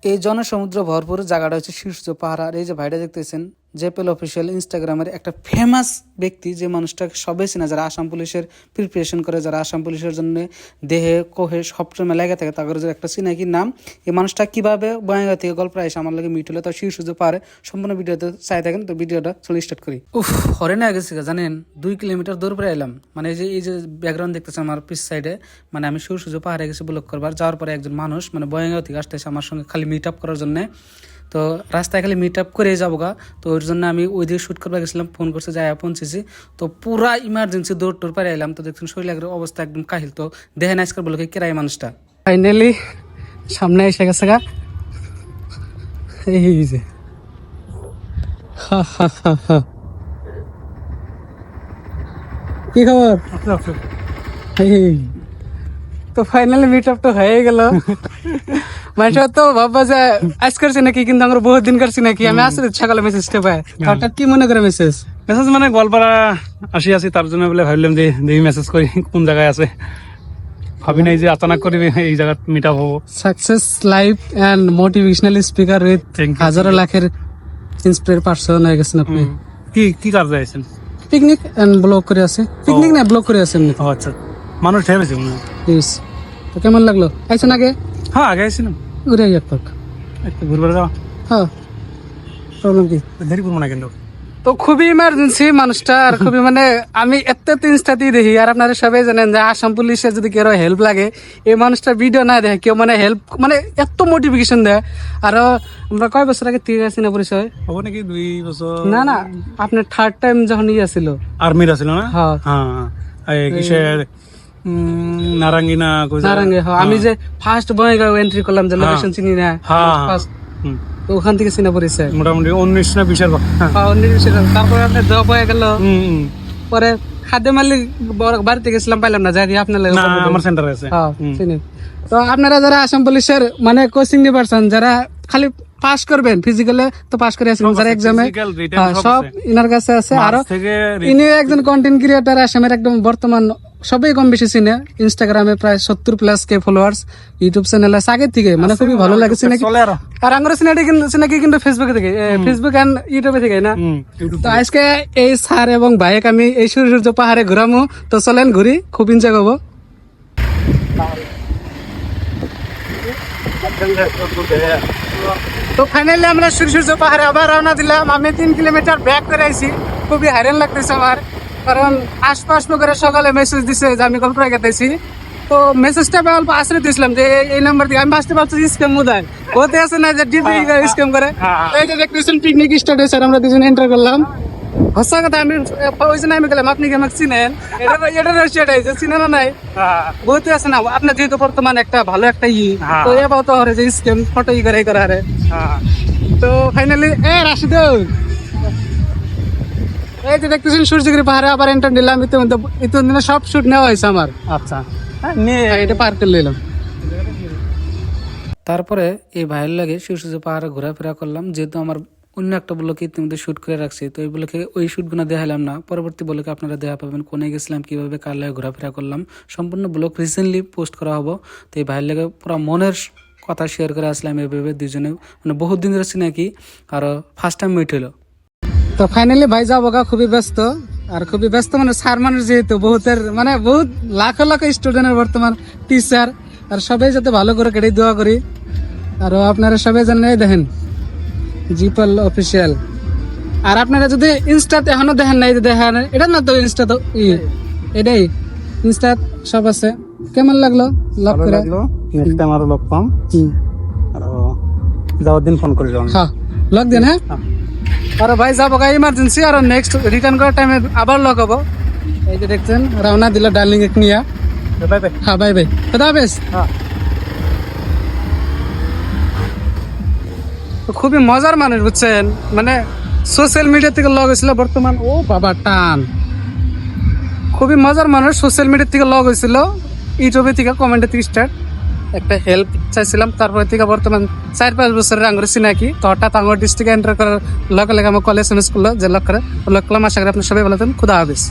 এই জনসমুদ্র ভরপুর জায়গাটা হচ্ছে শীর্ষ পাহাড়। আর এই যে ভাইটা দেখতেছেন জেপেল অফিসিয়াল ইনস্টাগ্রামের একটা ফেমাস ব্যক্তি, যে মানুষটাকে সবাই চেনে, যারা আসাম পুলিশের প্রিপারেশন করে, যারা আসাম পুলিশের জন্য দেহে কোহে সবসময় লেগে থাকে, তাদের যে একটা চিনাকি নাম। এই মানুষটা কিভাবে বয়াঙ্গা থেকে গল্প এসে আমার লাগে মিট হলো, তার শীর্ষ পাহাড়ে সম্পূর্ণ ভিডিওতে চাই থাকেন। তো ভিডিওটা চলে স্টার্ট করি। হরে না গেছি জানেন, 2 কিলোমিটার দূর পরে এলাম। মানে এই যে ব্যাকগ্রাউন্ড দেখতেছে আমার পিছ সাইডে, মানে আমি শীর্ষ পাহাড়ে গেছি ব্লক করবার। যাওয়ার পরে একজন মানুষ মানে বয়াঙ্গা থেকে আসতেছে আমার সঙ্গে খালি মিট আপ করার জন্য। তো রাস্তায় খালি মিট আপ করে যাবো গা। তো ওর জন্য আমি ওই দিকে শ্যুট করবার গেছিলাম, ফোন করছে, যাই পৌঁছেছি। তো পুরা ইমার্জেন্সি দৌড় টোর পারে এলাম। তো দেখছেন শরীরের অবস্থা একদম কাহিল। তো দেখেন আজকাল বলো কেরাই মানুষটা ফাইনালি সামনে এসে গেছে গা। এই যে কি খবর? তো ফাইনালি মিট আপ তো হয়ে গেল। মানুষ তো ভাববা যে আজ করছি নাকি, কিন্তু আমরা বহুত দিন করছি নাকি। আমি আসলে সকালে মেসেজটা পাই, হঠাৎ কি মনে করে মেসেজ মানে গোয়ালপাড়া আছি তার জন্য বলে ভাবলাম যে দেখি মেসেজ করি কোন জায়গায় আছে। ভাবি নাই যে আচানক করে এই জায়গা মিট আপ হবো। Success life and motivational speaker with হাজারো লাখের ইন্সপায়ার পারসন হয়ে গেছেন আপনি। কি কি কাজে আছেন? পিকনিক এন্ড ব্লগ করে আছে। পিকনিক না, ব্লগ করে আছেন। ও আচ্ছা, মানুষ ঠের হয়েছে মনে হয়। তো কেমন লাগলো? আইছেন আগে? হ্যাঁ আগে আইছিলাম। ঘুরে এক পাক একটু ঘুরবার যাওয়া। হ্যাঁ, প্রবলেম কি? দেরি করবো না কিন্তু। তো খুবই ইমার্জেন্সি মানুষটা, আর খুবই মানে আমি এত ইনস্টাতেই দেখি। আর আপনারা সবাই জানেন যে আসাম পুলিশের যদি কেউ হেল্প লাগে, এই মানুষটা ভিডিও না দেখে কেউ মানে হেল্প মানে এত মোটিভেশন দেয়। আরো আমরা কয় বছর আগে ঠিক আছি না পরিচয়? হবো নাকি 2 বছর? না না, আপনার থার্ড টাইম যখন ইয়ে ছিল, আর্মির আছিল না? হ্যাঁ হ্যাঁ, কিসের নারাঙ্গি না নারাঙ্গি। আমি যে ফার্স্ট বয়গাঁও এন্ট্রি করলাম, যে লোকেশন চিনি না, তো ওখান থেকে চিনা পরিচয় মোটামুটি 19 না 20 তারপরে আপনার জব হয়ে গেল। পরে খাদ্য মালিক বাড়িতে গেছিলাম, পাইলাম না, যাই আপনার আমার সেন্টার আছে। চিনি। তো আপনারা যারা আসাম পুলিশের মানে কোচিং নিতে পারছেন, যারা খালি পাস করবেন ফিজিক্যালে, তো পাস করে আসবেন, যারা এক্সামে সব ইনার কাছে আছে। আরো ইনি একজন কন্টেন্ট ক্রিয়েটার, আসামের একদম বর্তমান সবাই কম বেশি চিনে। ইনস্টাগ্রামে প্রায় 70+ কে ফলোয়ার্স, ইউটিউব চ্যানেল আছে আগে থেকে, মানে খুবই ভালো লাগছে নাকি। আর আঙ্গুর সিনাকি কিন্তু ফেসবুকে থেকে, ফেসবুক এন্ড ইউটিউবে থেকে না। তো আজকে এই স্যার এবং ভাইক আমি এই সূর্য পাহাড়ে ঘুরামো। তো চলেন ঘুরি, খুব এনজয় করবো। তো ফাইনালি আমরা সূর্য পাহাড়ে আবার রওনা দিলাম। আমি 3 কিলোমিটার ব্যাক করে আইছি, খুবই হাইরান লাগতেছে আমার, কারণ আশপাশ করে সকালে মেসেজ দিছে যে আমি কল করে গেতেছি। তো মেসেজটা আমি অল্প আশ্রয় দিয়েছিলাম যে এই নাম্বার দিয়ে। আমি ভাবতে পারছি স্ক্যাম মুদায় হতে আছে না, যে ডিপি স্ক্যাম করে। এই যে দেখতেছেন পিকনিক স্টার্ট হয়েছে, আমরা দুজন এন্টার করলাম। হসা কথা, আমি ওই জন্য আমি গেলাম, আপনি কি আমাকে চিনেন? এটা রয়েছে চিনে না নাই বহুত আছে না আপনার, যেহেতু বর্তমান একটা ভালো একটা তো এবার তো হরে যে স্ক্যাম ফটো করে হারে। তো ফাইনালি রাশিদ এই যে দেখতেছেন সূর্যগিরি পাহাড়ে আবার এন্টার নিলাম। ইতিমধ্যে সব শুট নেওয়া হয়েছে আমার। আচ্ছা, এটা পার করে নিলাম। তারপরে এই ভাইয়ের লাগে সূর্য পাহাড়ে ঘোরাফেরা করলাম, যেহেতু আমার অন্য একটা ব্লকে ইতিমধ্যে শুট করে রাখছি। তো এই ব্লকে ওই শুটগুলো দেখালাম না, পরবর্তী ব্লকে আপনারা দেখা পাবেন কোনে গেছিলাম, কিভাবে কার লাগে ঘোরাফেরা করলাম। সম্পূর্ণ ব্লগ রিসেন্টলি পোস্ট করা হবো। তো এই ভাইয়ের লাগে পুরো মনের কথা শেয়ার করে আসলাম। এইভাবে দুজনে মানে বহুত দিন ধরে নাকি, আর ফার্স্ট টাইম মিট হলো। তো ফাইনালি ভাই যাবো গা, খুবই ব্যস্ত। আর খুবই ব্যস্ত মানে স্যার মানুষ, যেহেতু বহুতের মানে বহুত লাখো লাখো স্টুডেন্টের বর্তমান টিচার, আর সবাই যাতে ভালো করে কেটে দোয়া করি। আর আপনারা সবাই জানেন, দেখেন জিপল অফিসিয়াল। আর আপনারা যদি ইনস্টাতে এখনো দেখেন নাই, দেখেন এটা না তো ইনস্টা, তো এটাই ইনস্টা সব আছে। কেমন লাগলো লক করে? নেক্সট টাইম আরো লক পাম। আর যাওয়ার দিন ফোন করে যাও। হ্যাঁ লক দেন। হ্যাঁ, আর ভাই যাবো গা ইমার্জেন্সি, আর নেক্সট রিটার্ন করার টাইমে আবার লক হবো। এই যে দেখছেন রওনা দিল ডার্লিং এক নিয়া। Bye bye. হ্যাঁ বাই বাই, খুদা হাফেজ। খুবই মজার মানুষ বুঝছেন, মানে সোশ্যাল মিডিয়া থেকে লগ হয়েছিল বর্তমান। ও বাবা টান, খুবই মজার মানুষ। সোশ্যাল মিডিয়া থেকে লগ হয়েছিল, ইউটিউবে থেকে কমেন্টের থেকে স্টার্ট, একটা হেল্প চাইছিলাম। তারপরে থেকে বর্তমান 4-5 বছরের আঙ্গুর চিনাকি। তো হঠাৎ আঙ্গুর ডিস্ট্রিক্টে এন্টার করার লগে লগে আমার কলেজ এমএস করলো, যে লক করে লক করলাম। আশা করি আপনার সবাই ভালো থাকেন। খুদা হাফেজ।